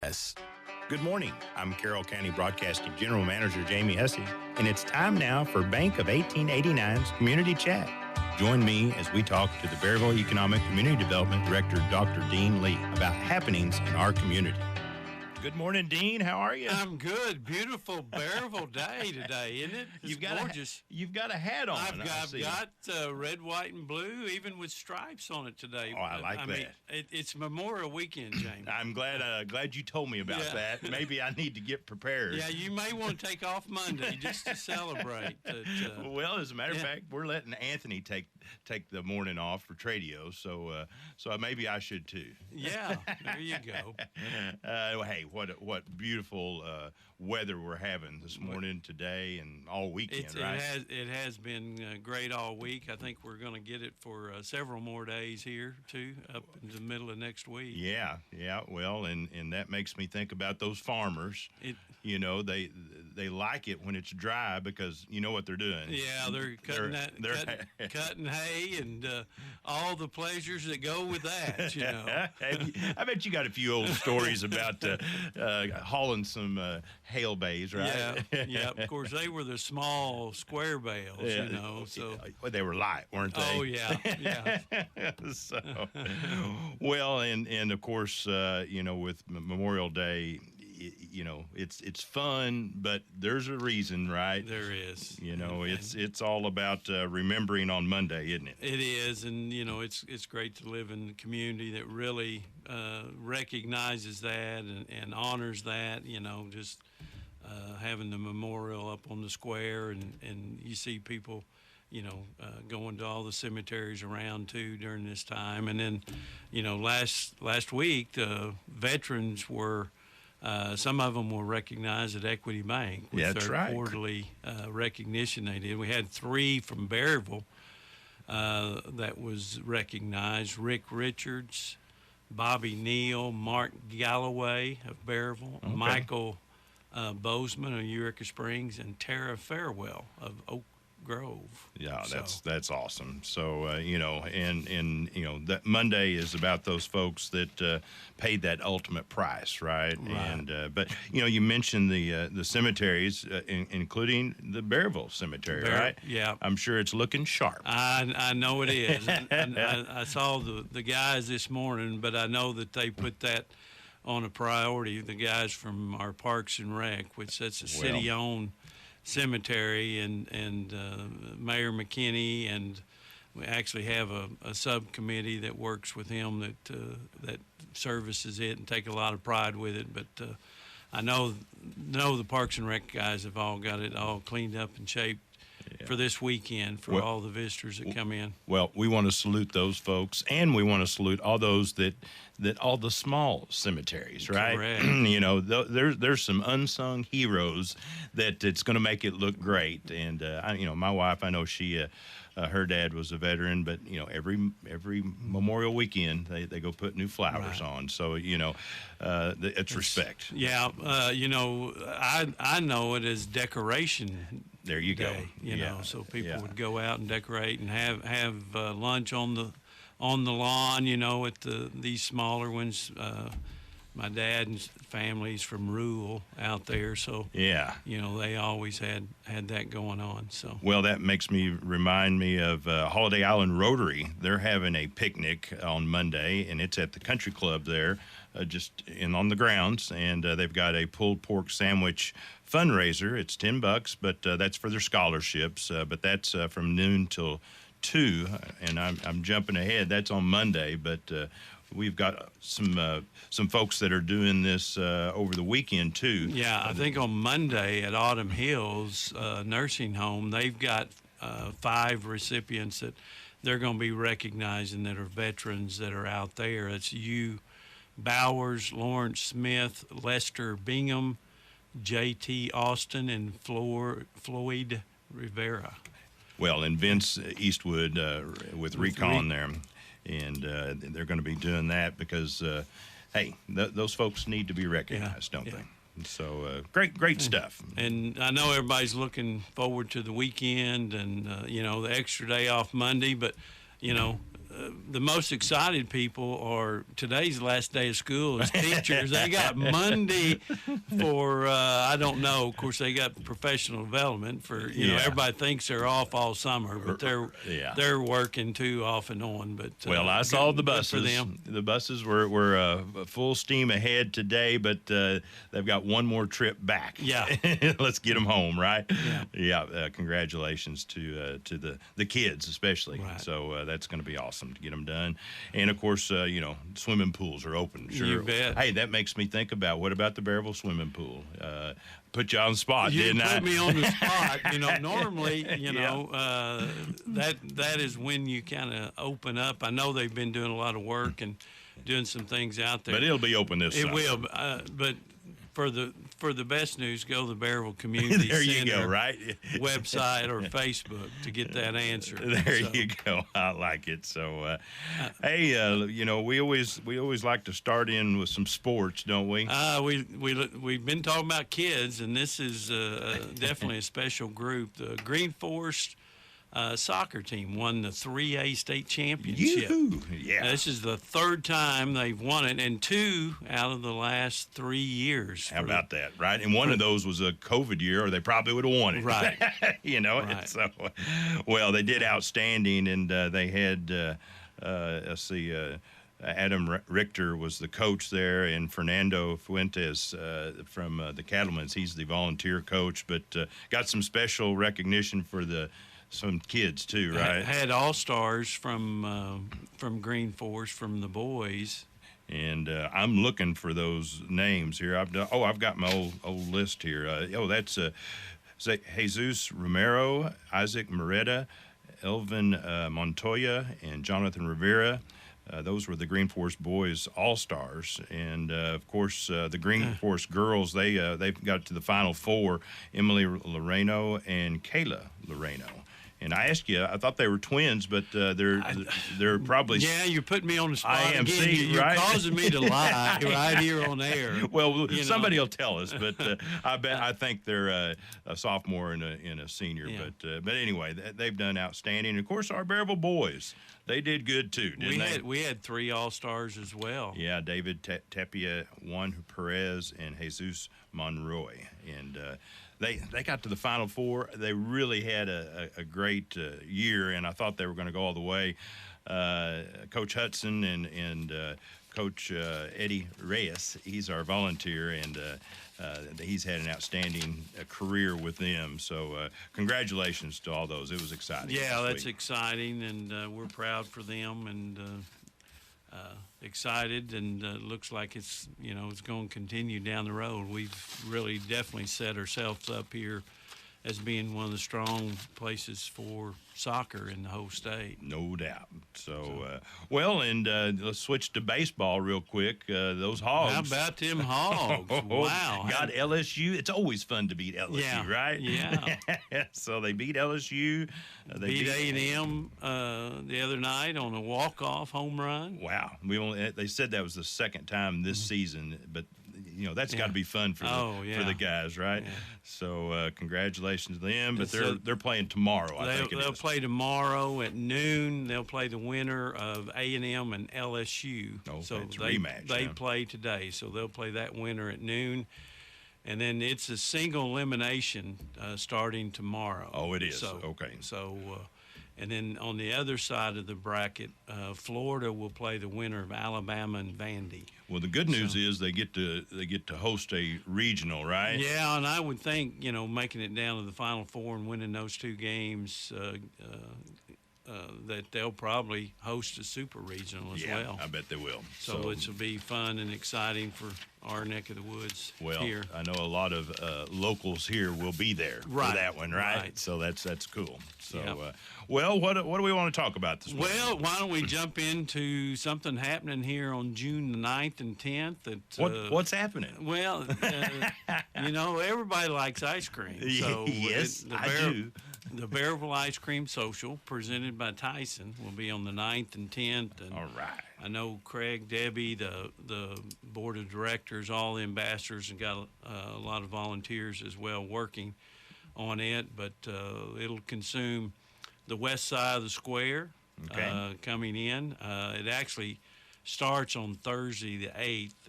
Yes. Good morning. I'm Carroll County Broadcasting General Manager Jamie Hussey, and it's time now for Bank of 1889's Community Chat. Join me as we talk to the Berryville Economic Community Development Director, Dr. Dean Lee, about happenings in our community. Good morning, Dean. How are you? I'm good. Beautiful Berryville day today, isn't it? It's gorgeous. You've got a hat on. I've got red, white, and blue, even with stripes on it today. Oh, I like that. Mean, it's Memorial Weekend, James. I'm glad you told me about that. Maybe I need to get prepared. Yeah, you may want to take off Monday just to celebrate. Well, as a matter of fact, we're letting Anthony take the morning off for Tradio, so maybe I should too. Yeah, there you go. Hey, what beautiful weather we're having this morning, today, and all weekend, right? It has been great all week. I think we're going to get it for several more days here, too, up in the middle of next week. Yeah. Well, and that makes me think about those farmers. They like it when it's dry because you know what they're doing. Yeah, they're cutting hay and all the pleasures that go with that, you know. I bet you got a few old stories about hauling some hail bays, right? Yeah. Of course, they were the small square bales, you know. So they were light, weren't they? Oh yeah. So, well, and of course, with Memorial Day, it's fun, but there's a reason, right? There is. It's all about remembering on Monday, isn't it? It is, and it's great to live in a community that really recognizes that and honors that. Just having the memorial up on the square, and you see people, going to all the cemeteries around too during this time, and then, last week the veterans were. Some of them were recognized at Equity Bank with their quarterly recognition they did. We had 3 from Berryville that was recognized: Rick Richards, Bobby Neal, Mark Galloway of Berryville, Michael Bozeman of Eureka Springs, and Tara Farewell of Oak Grove. Yeah, that's awesome. So that Monday is about those folks that paid that ultimate price, right? And but you mentioned the cemeteries, including the Berryville Cemetery, right? Yeah, I'm sure it's looking sharp. I know it is. and I saw the guys this morning, but I know that they put that on a priority. The guys from our Parks and Rec, which that's a city-owned cemetery, and Mayor McKinney, and we actually have a subcommittee that works with him that services it and take a lot of pride with it. But I know the Parks and Rec guys have all got it all cleaned up and shaped for this weekend for all the visitors that come in. Well, we want to salute those folks, and we want to salute all those that all the small cemeteries, right? Correct. There's some unsung heroes that it's going to make it look great. And my wife, I know she. Her dad was a veteran, but every Memorial Weekend they go put new flowers on. So it's respect. Yeah, I know it as decoration. There you go. So people would go out and decorate and have lunch on the lawn. At these smaller ones. My dad and family's from rural out there, so they always had that going on. So that makes me remind me of Holiday Island Rotary. They're having a picnic on Monday, and it's at the country club there, just on the grounds, and they've got a pulled pork sandwich fundraiser. It's $10, but that's for their scholarships. But that's from noon till 2, and I'm jumping ahead. That's on Monday, but. We've got some folks that are doing this over the weekend too. Yeah, I think on Monday at Autumn Hills Nursing Home, they've got 5 recipients that they're going to be recognizing that are veterans that are out there. It's Bowers, Lawrence Smith, Lester Bingham, J.T. Austin, and Floyd Rivera. Well, and Vince Eastwood with Recon there. And they're going to be doing that because, those folks need to be recognized, don't they? And so great stuff. And I know everybody's looking forward to the weekend and, the extra day off Monday. But, the most excited people are today's last day of school as teachers. They got Monday for I don't know. Of course, they got professional development for you know. Everybody thinks they're off all summer, but they're working too off and on. But well, I saw the buses. For them. The buses were full steam ahead today, but they've got one more trip back. Yeah, let's get them home, right? Yeah. Congratulations to the kids especially. Right. So that's going to be awesome to get them done. And of course, you know, swimming pools are open. Sure. You bet. Hey, that makes me think about what about the Berryville swimming pool? Put you on the spot, didn't I? You put me on the spot. You know, normally, you know, that is when you kind of open up. I know they've been doing a lot of work and doing some things out there. But it'll be open this summer. It will. But for the best news, go to the Berryville Community there Center you go, right? website or Facebook to get that answer. There you go. I like it. So, hey, you know, we always like to start in with some sports, don't we? We've been talking about kids, and this is definitely a special group. The Green Forest soccer team won the 3A state championship. Yoo-hoo. Yeah. This is the third time they've won it, and 2 out of the last 3 years. How about that, right? And one of those was a COVID year, or they probably would have won it. Right. You know, right. So, well, they did outstanding, and they had, let's see, Adam Richter was the coach there, and Fernando Fuentes from the Cattlemen's. He's the volunteer coach, but got some special recognition for some kids too, right? Had all-stars from Green Forest from the boys. And I'm looking for those names here. I've got my old list here. That's Jesus Romero, Isaac Moreta, Elvin Montoya, and Jonathan Rivera. Those were the Green Forest boys all-stars. And, of course, the Green Forest girls, they got to the Final Four, Emily Loreno and Kayla Loreno. And I asked you, I thought they were twins, but they're probably. Yeah, you're putting me on the spot IMC, again. You're right? causing me to lie right here on air. Well, somebody will tell us, but I think they're a sophomore and a senior. Yeah. But anyway, they've done outstanding. And of course, our Berryville boys, they did good too, didn't they? We had 3 all-stars as well. Yeah, David Tapia, Juan Perez, and Jesus Monroy, and. They got to the Final Four. They really had a great year, and I thought they were going to go all the way. Coach Hudson and Coach Eddie Reyes, he's our volunteer, and he's had an outstanding career with them. So congratulations to all those. It was exciting. Yeah, that's exciting, and we're proud for them, and excited, and looks like it's going to continue down the road. We've really definitely set ourselves up here as being one of the strong places for soccer in the whole state. No doubt. So well, and let's switch to baseball real quick. Those Hogs. How about them Hogs? Wow. Got LSU. It's always fun to beat LSU, right? Yeah. So they beat LSU. They beat A&M the other night on a walk-off home run. Wow. They said that was the second time this season, but that's got to be fun for the guys, right? Yeah. So congratulations to them. But they're playing tomorrow. I think they'll play tomorrow at noon. They'll play the winner of A&M and LSU. Oh, so it's a rematch. They play today, so they'll play that winner at noon. And then it's a single elimination starting tomorrow. Oh, it is. So, okay. So. And then on the other side of the bracket, Florida will play the winner of Alabama and Vandy. Well, the good news is they get to host a regional, right? Yeah, and I would think making it down to the Final Four and winning those 2 games, that they'll probably host a super regional as well. I bet they will. So it will be fun and exciting for our neck of the woods here. I know a lot of locals here will be there for that one, right? So that's cool. So, well, what do we want to talk about this morning? Well, why don't we jump into something happening here on June the 9th and 10th? What's happening? Well, everybody likes ice cream. So yes, I do. The Berryville Ice Cream Social, presented by Tyson, will be on the 9th and 10th. And all right. I know Craig, Debbie, the board of directors, all the ambassadors, and got a lot of volunteers as well working on it. But it'll consume the west side of the square, Okay. coming in. It actually starts on Thursday the 8th